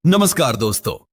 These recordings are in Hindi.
नमस्कार दोस्तों।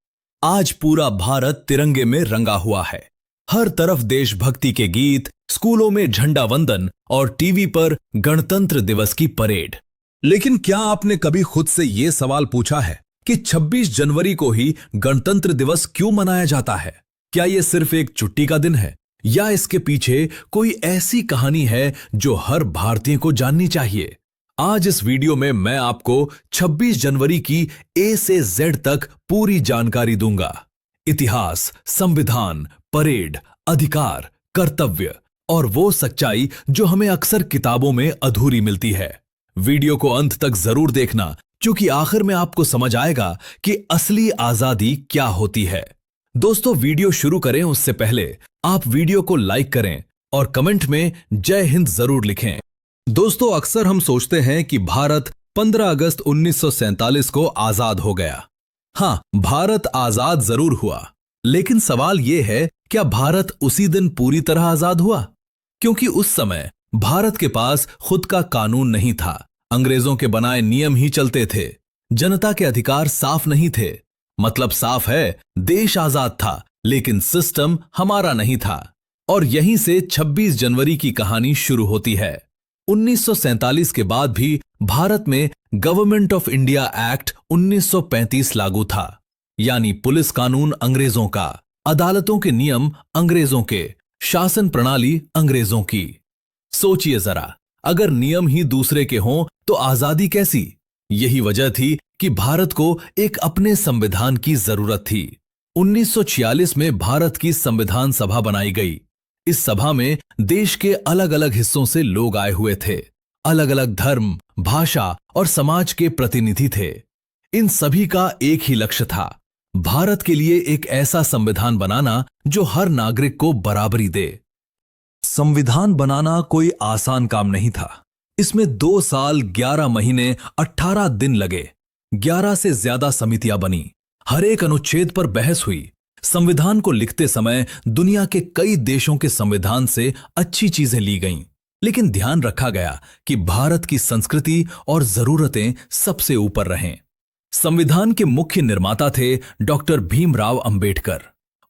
आज पूरा भारत तिरंगे में रंगा हुआ है। हर तरफ देशभक्ति के गीत, स्कूलों में झंडा वंदन और टीवी पर गणतंत्र दिवस की परेड। लेकिन क्या आपने कभी खुद से यह सवाल पूछा है कि 26 जनवरी को ही गणतंत्र दिवस क्यों मनाया जाता है? क्या यह सिर्फ एक छुट्टी का दिन है या इसके पीछे कोई ऐसी कहानी है जो हर भारतीय को जाननी चाहिए? आज इस वीडियो में मैं आपको 26 जनवरी की ए से जेड तक पूरी जानकारी दूंगा। इतिहास, संविधान, परेड, अधिकार, कर्तव्य और वो सच्चाई जो हमें अक्सर किताबों में अधूरी मिलती है। वीडियो को अंत तक जरूर देखना, क्योंकि आखिर में आपको समझ आएगा कि असली आजादी क्या होती है। दोस्तों, वीडियो शुरू करें उससे पहले आप वीडियो को लाइक करें और कमेंट में जय हिंद जरूर लिखें। दोस्तों, अक्सर हम सोचते हैं कि भारत 15 अगस्त 1947 को आजाद हो गया। हाँ, भारत आजाद जरूर हुआ, लेकिन सवाल यह है, क्या भारत उसी दिन पूरी तरह आजाद हुआ? क्योंकि उस समय भारत के पास खुद का कानून नहीं था। अंग्रेजों के बनाए नियम ही चलते थे। जनता के अधिकार साफ नहीं थे। मतलब साफ है, देश आजाद था, लेकिन सिस्टम हमारा नहीं था। और यहीं से 26 जनवरी की कहानी शुरू होती है। 1947 के बाद भी भारत में गवर्नमेंट ऑफ इंडिया एक्ट 1935 लागू था, यानी पुलिस कानून अंग्रेजों का, अदालतों के नियम अंग्रेजों के, शासन प्रणाली अंग्रेजों की। सोचिए जरा, अगर नियम ही दूसरे के हों तो आजादी कैसी? यही वजह थी कि भारत को एक अपने संविधान की जरूरत थी। 1946 में भारत की संविधान सभा बनाई गई। इस सभा में देश के अलग अलग हिस्सों से लोग आए हुए थे। अलग अलग धर्म, भाषा और समाज के प्रतिनिधि थे। इन सभी का एक ही लक्ष्य था, भारत के लिए एक ऐसा संविधान बनाना जो हर नागरिक को बराबरी दे। संविधान बनाना कोई आसान काम नहीं था। इसमें 2 साल 11 महीने 18 दिन लगे। 11 से ज्यादा समितियां बनी। हर एक अनुच्छेद पर बहस हुई। संविधान को लिखते समय दुनिया के कई देशों के संविधान से अच्छी चीजें ली गईं, लेकिन ध्यान रखा गया कि भारत की संस्कृति और जरूरतें सबसे ऊपर रहें। संविधान के मुख्य निर्माता थे डॉक्टर भीमराव अंबेडकर।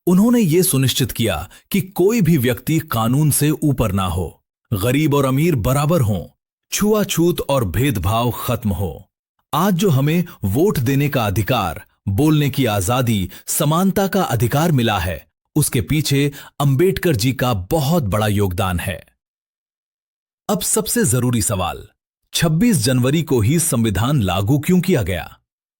उन्होंने ये सुनिश्चित किया कि कोई भी व्यक्ति कानून से ऊपर ना हो, गरीब और अमीर बराबर हों, छुआछूत और भेदभाव खत्म हो। आज जो हमें वोट देने का अधिकार, बोलने की आजादी, समानता का अधिकार मिला है, उसके पीछे अंबेडकर जी का बहुत बड़ा योगदान है। अब सबसे जरूरी सवाल, 26 जनवरी को ही संविधान लागू क्यों किया गया?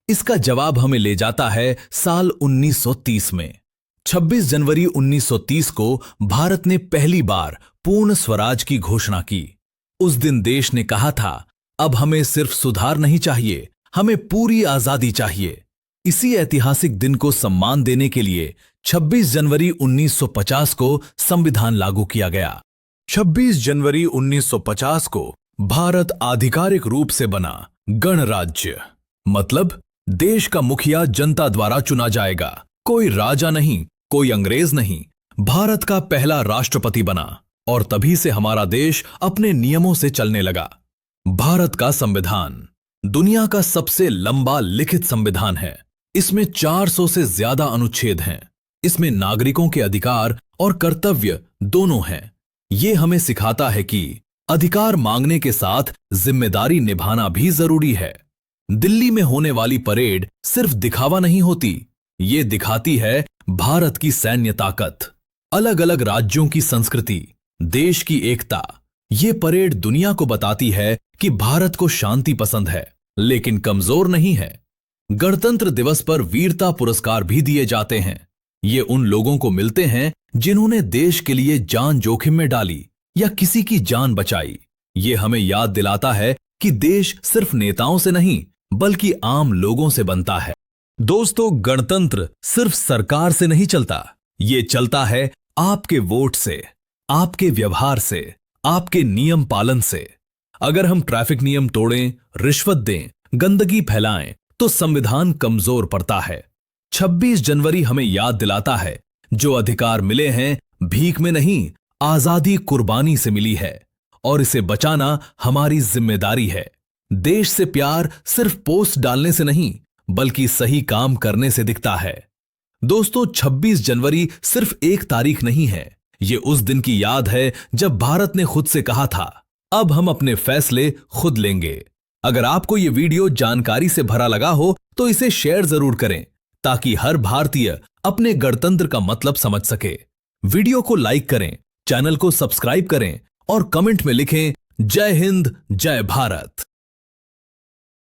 इसका जवाब हमें ले जाता है साल 1930 में। 26 जनवरी 1930 को भारत ने पहली बार पूर्ण स्वराज की घोषणा की। उस दिन देश ने कहा था, अब हमें सिर्फ सुधार नहीं चाहिए, हमें पूरी आजादी चाहिए। इसी ऐतिहासिक दिन को सम्मान देने के लिए 26 जनवरी 1950 को संविधान लागू किया गया। 26 जनवरी 1950 को भारत आधिकारिक रूप से बना गणराज्य। मतलब देश का मुखिया जनता द्वारा चुना जाएगा। कोई राजा नहीं, कोई अंग्रेज नहीं, भारत का पहला राष्ट्रपति बना। और तभी से हमारा देश अपने नियमों से चलने लगा। भारत का संविधान दुनिया का सबसे लंबा लिखित संविधान है। इसमें 400 से ज्यादा अनुच्छेद हैं। इसमें नागरिकों के अधिकार और कर्तव्य दोनों हैं। ये हमें सिखाता है कि अधिकार मांगने के साथ जिम्मेदारी निभाना भी जरूरी है। दिल्ली में होने वाली परेड सिर्फ दिखावा नहीं होती, ये दिखाती है भारत की सैन्य ताकत, अलग अलग राज्यों की संस्कृति, देश की एकता। ये परेड दुनिया को बताती है कि भारत को शांति पसंद है, लेकिन कमजोर नहीं है। गणतंत्र दिवस पर वीरता पुरस्कार भी दिए जाते हैं। ये उन लोगों को मिलते हैं जिन्होंने देश के लिए जान जोखिम में डाली या किसी की जान बचाई। ये हमें याद दिलाता है कि देश सिर्फ नेताओं से नहीं, बल्कि आम लोगों से बनता है। दोस्तों, गणतंत्र सिर्फ सरकार से नहीं चलता, ये चलता है आपके वोट से, आपके व्यवहार से, आपके नियम पालन से। अगर हम ट्रैफिक नियम तोड़ें, रिश्वत दें, गंदगी फैलाएं, तो संविधान कमजोर पड़ता है। 26 जनवरी हमें याद दिलाता है, जो अधिकार मिले हैं भीख में नहीं, आजादी कुर्बानी से मिली है, और इसे बचाना हमारी जिम्मेदारी है। देश से प्यार सिर्फ पोस्ट डालने से नहीं, बल्कि सही काम करने से दिखता है। दोस्तों, 26 जनवरी सिर्फ एक तारीख नहीं है, ये उस दिन की याद है जब भारत ने खुद से कहा था, अब हम अपने फैसले खुद लेंगे। अगर आपको ये वीडियो जानकारी से भरा लगा हो तो इसे शेयर जरूर करें, ताकि हर भारतीय अपने गणतंत्र का मतलब समझ सके। वीडियो को लाइक करें, चैनल को सब्सक्राइब करें और कमेंट में लिखें, जय हिंद, जय भारत।